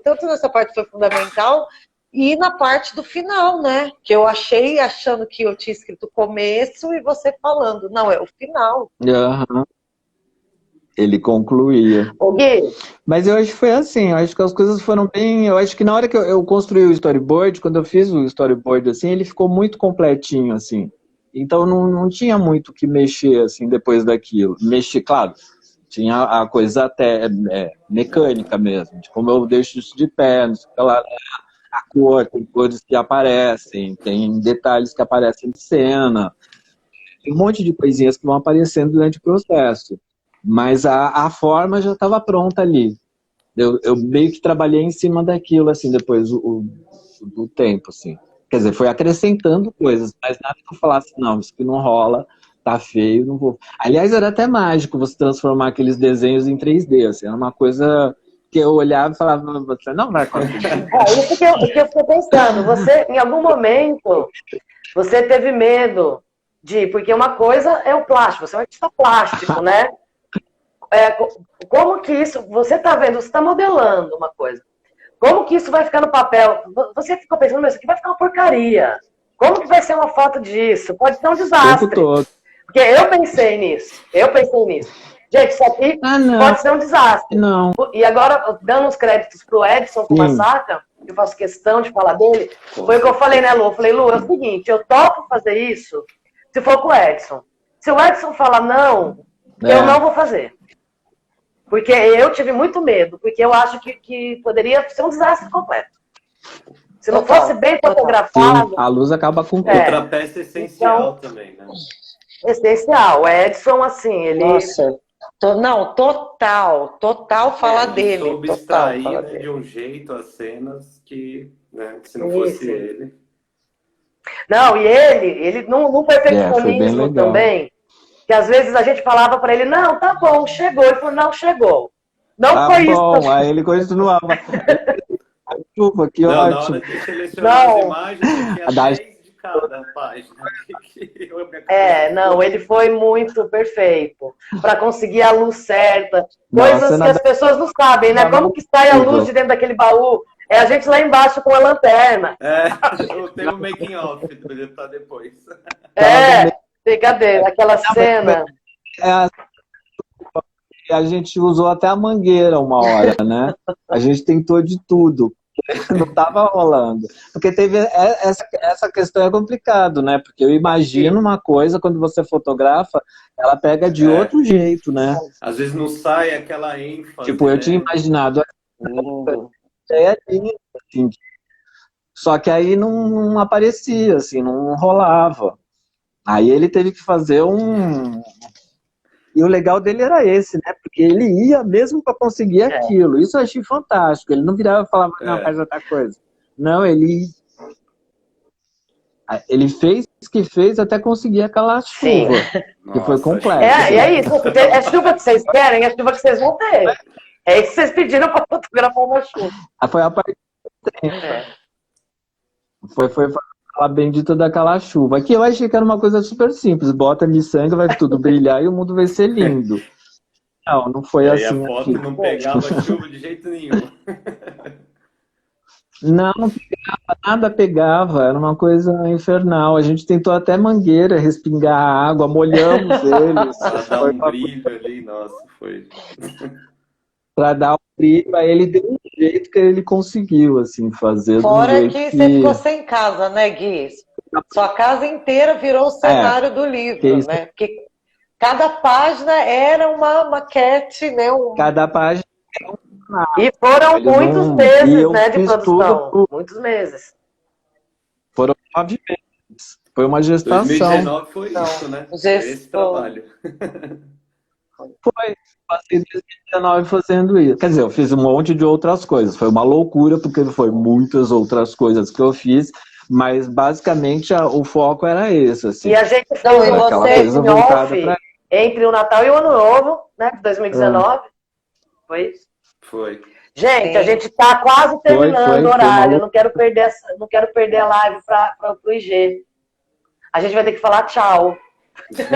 tanto nessa parte foi fundamental, e na parte do final, né? Que eu achando que eu tinha escrito o começo e você falando, não, é o final.
Uhum. Ele concluía.
Ô Gui,
mas eu acho que foi assim, eu acho que as coisas foram bem... Eu acho que na hora que eu construí o storyboard, quando eu fiz o storyboard assim, ele ficou muito completinho, assim. Então não tinha muito o que mexer, assim, depois daquilo. Mexer, claro, tinha a coisa até mecânica mesmo, de como eu deixo isso de pé, não sei o que lá, a cor, tem cores que aparecem, tem detalhes que aparecem de cena, tem um monte de coisinhas que vão aparecendo durante o processo. Mas a forma já estava pronta ali. Eu meio que trabalhei em cima daquilo, assim, depois do tempo, assim. Quer dizer, foi acrescentando coisas, mas nada que eu falasse, não, isso que não rola, tá feio, não vou. Aliás, era até mágico você transformar aqueles desenhos em 3D, assim, era uma coisa que eu olhava e falava, você não vai conseguir.
Isso que eu fiquei pensando, você, em algum momento, você teve medo porque uma coisa é o plástico, você é um artista plástico, né? Como que isso, você está vendo, você está modelando uma coisa, como que isso vai ficar no papel? Você ficou pensando, mas isso aqui vai ficar uma porcaria. Como que vai ser uma foto disso? Pode ser um desastre.
O tempo todo.
Porque eu pensei nisso. Gente, isso aqui pode ser um desastre.
Não.
E agora, dando os créditos pro Edson Kumasaka, que eu faço questão de falar dele, foi o que eu falei, né, Lu? Eu falei, Lu, é o seguinte, eu topo fazer isso se for com o Edson. Se o Edson falar não, eu não vou fazer. Porque eu tive muito medo, porque eu acho que poderia ser um desastre completo. Se não fosse bem fotografado...
Sim, a luz acaba com...
Outra peça essencial então, também, né?
Essencial. O Edson, assim, ele...
Nossa, não, total fala dele.
Soube
Total
extrair,
fala
né,
dele.
de um jeito as cenas que, né, se não fosse ele...
Não, e ele num perfeccionismo também, que às vezes a gente falava para ele, não, tá bom, chegou. Ele falou, não, chegou. Não
tá
foi
bom,
isso.
Aí ele continuava. Chupa, que
não,
ótimo.
Na hora de selecionar as imagens, tinha 10 de cada página.
Não, ele foi muito perfeito. Para conseguir a luz certa. Coisas que as pessoas não sabem, né? Como que sai a luz de dentro daquele baú? É a gente lá embaixo com a lanterna.
Tem um making off para depois.
Brincadeira, aquela cena.
A gente usou até a mangueira uma hora, né? A gente tentou de tudo. Não estava rolando. Porque teve essa questão é complicado, né? Porque eu imagino uma coisa, quando você fotografa, ela pega de outro jeito, né?
Às vezes não sai aquela ênfase.
Tipo, eu tinha imaginado assim, só que aí não aparecia, assim, não rolava. Aí ele teve que fazer E o legal dele era esse, né? Porque ele ia mesmo para conseguir aquilo. Isso eu achei fantástico. Ele não virava e falava, não, faz outra coisa. Não, ele fez o que fez até conseguir aquela chuva. Que foi complexo.
E é isso. É a chuva que vocês querem, é a chuva que vocês vão ter. É isso que vocês pediram para fotografar uma chuva.
Foi a parte Foi a bendita daquela chuva. Aqui eu achei que era uma coisa super simples. Bota miçanga, vai tudo brilhar e o mundo vai ser lindo. Não foi assim.
E a foto aqui. Não pegava chuva de jeito nenhum.
Não pegava, nada pegava. Era uma coisa infernal. A gente tentou até mangueira, respingar a água, molhamos eles.
Para dar um brilho ali, nossa, foi...
Para dar o brilho, aí ele deu um jeito que ele conseguiu, assim, fazer.
Fora que você ficou sem casa, né, Gui? Sua casa inteira virou o cenário do livro, né? Porque cada página era uma maquete, né?
Cada página era
E foram muitos meses, né, de produção. Muitos meses.
Foram 9 meses. Foi uma gestação.
2019 foi isso, né? Esse trabalho.
Foi. Passei 2019 fazendo isso. Quer dizer, eu fiz um monte de outras coisas. Foi uma loucura, porque foi muitas outras coisas que eu fiz, mas basicamente o foco era esse. Assim.
E a gente fez em off entre o Natal e o Ano Novo, né? 2019. Foi isso?
Foi.
Gente, a gente tá quase terminando o horário. Eu não quero perder a live para o IG. A gente vai ter que falar tchau. Senão,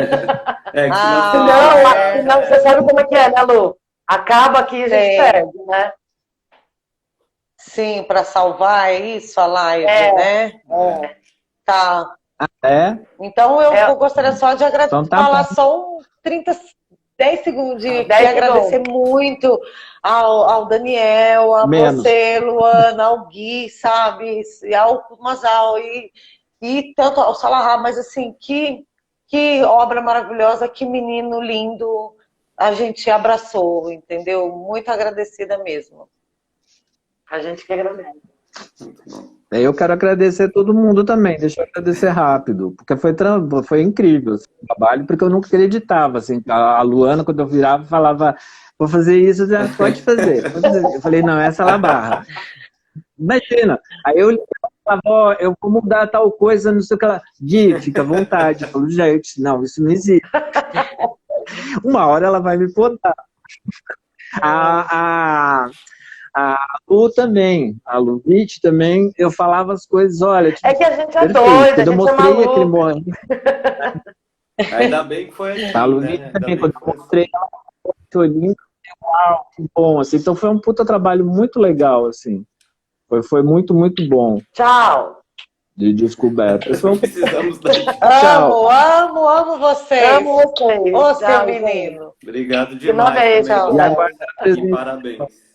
você sabe como é que é, né, Lu? Acaba aqui e a gente perde, né?
Sim, para salvar isso, a live, né? Tá. Então eu gostaria só de agradecer,
então,
falar só 10 segundos e agradecer muito ao Daniel, a você, Luana, ao Gui, sabe? Ao Mazal e E tanto ao Salah, mas assim, que obra maravilhosa, que menino lindo, a gente abraçou, entendeu? Muito agradecida mesmo.
A gente que agradece.
Muito bom.
Eu quero agradecer todo mundo também, deixa eu agradecer rápido, porque foi incrível assim, o trabalho, porque eu não acreditava, assim, a Luana, quando eu virava, falava, vou fazer isso, eu dizia, pode fazer, pode fazer. Eu falei, não, essa é a barra. Imagina, aí eu falava, ó, eu vou mudar tal coisa, não sei o que lá. Gui, fica à vontade. Eu falo, gente, não, isso não existe. Uma hora ela vai me podar. A Lu também, a Lu Witt também, eu falava as coisas, olha, tipo,
É que a gente é
perfeito.
doida, a
Quando eu
gente é
mostrei aquele
maluco.
morrinho,
Ainda bem que foi aqui,
a Lu
né?
Witt
Ainda
também,
bem
quando
que
eu
foi
mostrei ela, o olhinho, uau, que bom, assim. Então foi um puta trabalho muito legal, assim. Foi muito, muito bom
Tchau.
de descoberta. Esse foi um...
Precisamos daqui.
Tchau.
Amo vocês.
Amo vocês.
Ô, seu
Tchau, gente.
menino.
Obrigado
Que nome
demais
é esse?
também,
Tchau.
E
Lu.
agora,
E parabéns.